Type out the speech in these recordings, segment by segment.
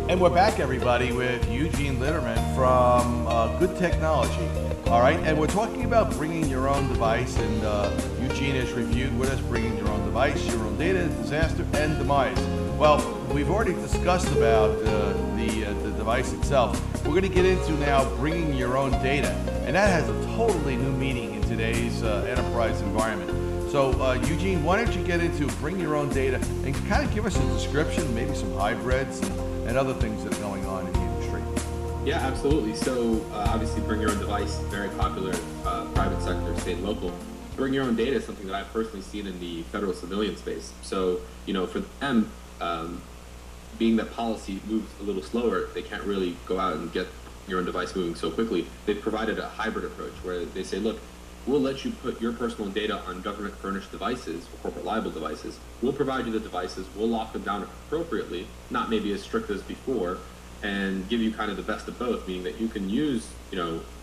And we're back, everybody, with Eugene Litterman from Good Technology. All right, and we're talking about bringing your own device, and Eugene has reviewed with us bringing your own device, your own data, disaster, and demise. Well, we've already discussed about the device itself. We're going to get into now bringing your own data, and that has a totally new meaning in today's enterprise environment. So, Eugene, why don't you get into bring your own data and kind of give us a description, maybe some hybrids and other things that are going on in the industry. Yeah, absolutely. So obviously bring your own device, very popular, private sector, state and local. Bring your own data is something that I've personally seen in the federal civilian space. So, for them, being that policy moves a little slower, they can't really go out and get your own device moving so quickly. They've provided a hybrid approach where they say, look, we'll let you put your personal data on government furnished devices or corporate liable devices. We'll provide you the devices, we'll lock them down appropriately, not maybe as strict as before, and give you kind of the best of both, meaning that you can use,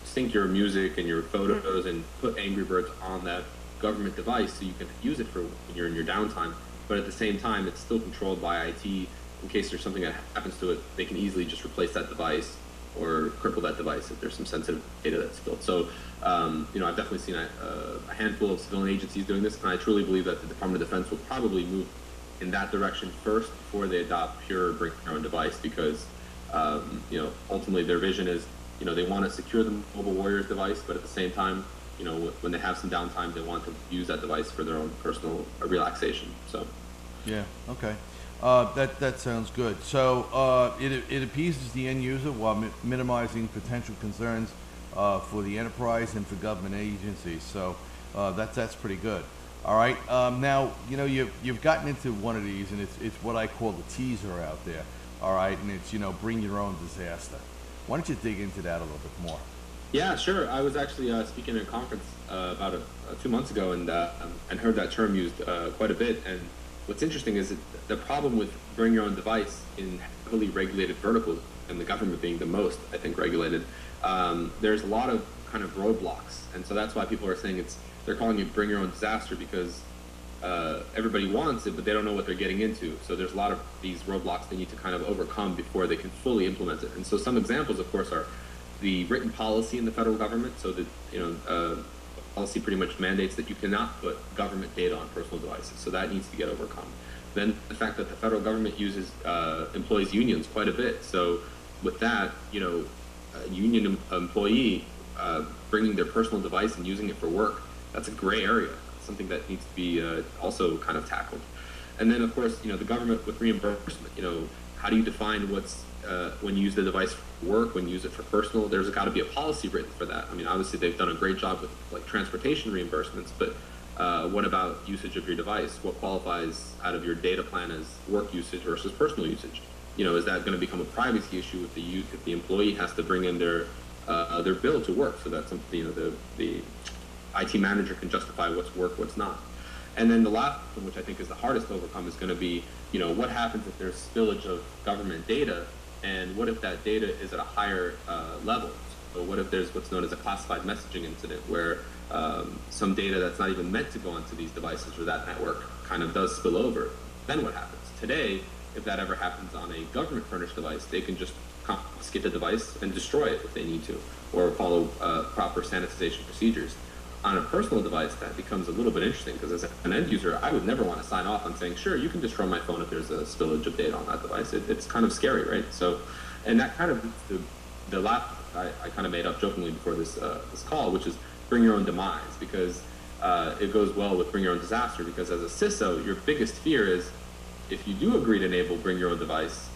sync your music and your photos and put Angry Birds on that government device so you can use it for when you're in your downtime. But at the same time, it's still controlled by IT. In case there's something that happens to it, they can easily just replace that device or cripple that device if there's some sensitive data that's spilled. So, I've definitely seen a handful of civilian agencies doing this, and I truly believe that the Department of Defense will probably move in that direction first before they adopt pure bring your own device, because, ultimately their vision is, they want to secure the mobile warriors device, but at the same time, when they have some downtime, they want to use that device for their own personal relaxation. So, yeah, okay. That sounds good. So it appeases the end user while minimizing potential concerns for the enterprise and for government agencies. So that's pretty good. All right. Now you've gotten into one of these, and it's what I call the teaser out there. All right, and it's bring your own disaster. Why don't you dig into that a little bit more? Yeah, sure. I was actually speaking at a conference about 2 months ago, and heard that term used quite a bit. And what's interesting is that the problem with bring your own device in heavily regulated verticals, and the government being the most, I think, regulated, there's a lot of kind of roadblocks. And so that's why people are saying they're calling it bring your own disaster, because everybody wants it, but they don't know what they're getting into. So there's a lot of these roadblocks they need to kind of overcome before they can fully implement it. And so some examples, of course, are the written policy in the federal government. So that, policy pretty much mandates that you cannot put government data on personal devices. So that needs to get overcome. Then the fact that the federal government uses employees' unions quite a bit. So with that, a union employee bringing their personal device and using it for work, that's a gray area, something that needs to be also kind of tackled. And then, of course, the government with reimbursement, how do you define what's when you use the device for work, when you use it for personal? There's got to be a policy written for that. I mean, obviously they've done a great job with like transportation reimbursements, but what about usage of your device? What qualifies out of your data plan as work usage versus personal usage? Is that going to become a privacy issue if the employee has to bring in their bill to work, so that something the IT manager can justify what's work, what's not. And then the last one, which I think is the hardest to overcome, is going to be, what happens if there's spillage of government data, and what if that data is at a higher level? So what if there's what's known as a classified messaging incident, where some data that's not even meant to go onto these devices or that network kind of does spill over? Then what happens? Today, if that ever happens on a government furnished device, they can just confiscate the device and destroy it if they need to, or follow proper sanitization procedures. On a personal device, that becomes a little bit interesting, because as an end user, I would never want to sign off on saying, sure, you can destroy my phone if there's a spillage of data on that device. It's kind of scary, right? So, and that kind of the last I kind of made up jokingly before this call, which is bring your own demise, because it goes well with bring your own disaster, because as a CISO, your biggest fear is if you do agree to enable bring your own device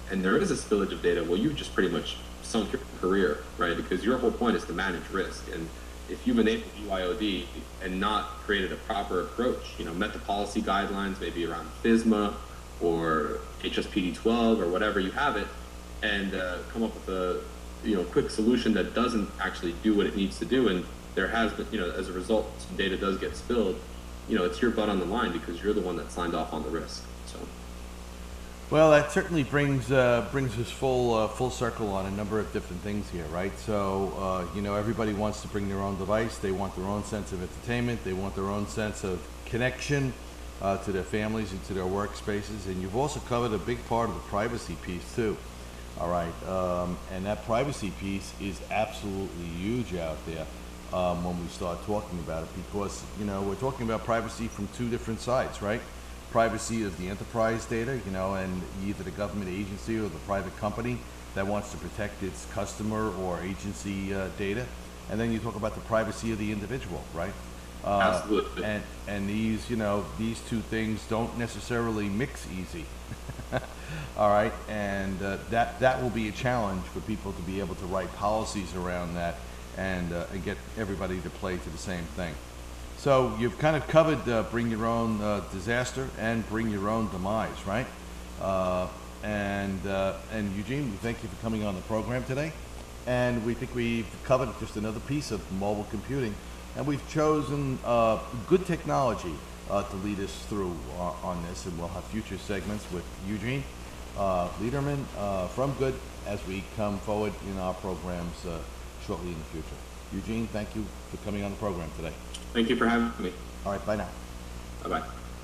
and there is a spillage of data, well, you've just pretty much sunk your career, right? Because your whole point is to manage risk. And if you've enabled BYOD and not created a proper approach, met the policy guidelines, maybe around FISMA or HSPD 12 or whatever you have it, and come up with a quick solution that doesn't actually do what it needs to do, and there has been, as a result, some data does get spilled, it's your butt on the line, because you're the one that signed off on the risk. So. Well, that certainly brings us full circle on a number of different things here, right? So, everybody wants to bring their own device. They want their own sense of entertainment. They want their own sense of connection to their families and to their workspaces. And you've also covered a big part of the privacy piece too. All right, and that privacy piece is absolutely huge out there when we start talking about it, because we're talking about privacy from two different sides, right? Privacy of the enterprise data, and either the government agency or the private company that wants to protect its customer or agency data, and then you talk about the privacy of the individual, right? Absolutely. And these, these two things don't necessarily mix easy. All right, and that will be a challenge for people to be able to write policies around that and get everybody to play to the same thing. So you've kind of covered bring your own disaster and bring your own demise, right? And Eugene, we thank you for coming on the program today. And we think we've covered just another piece of mobile computing. And we've chosen good technology to lead us through on this. And we'll have future segments with Eugene Lederman from Good as we come forward in our programs shortly in the future. Eugene, thank you for coming on the program today. Thank you for having me. All right, bye now. Bye-bye.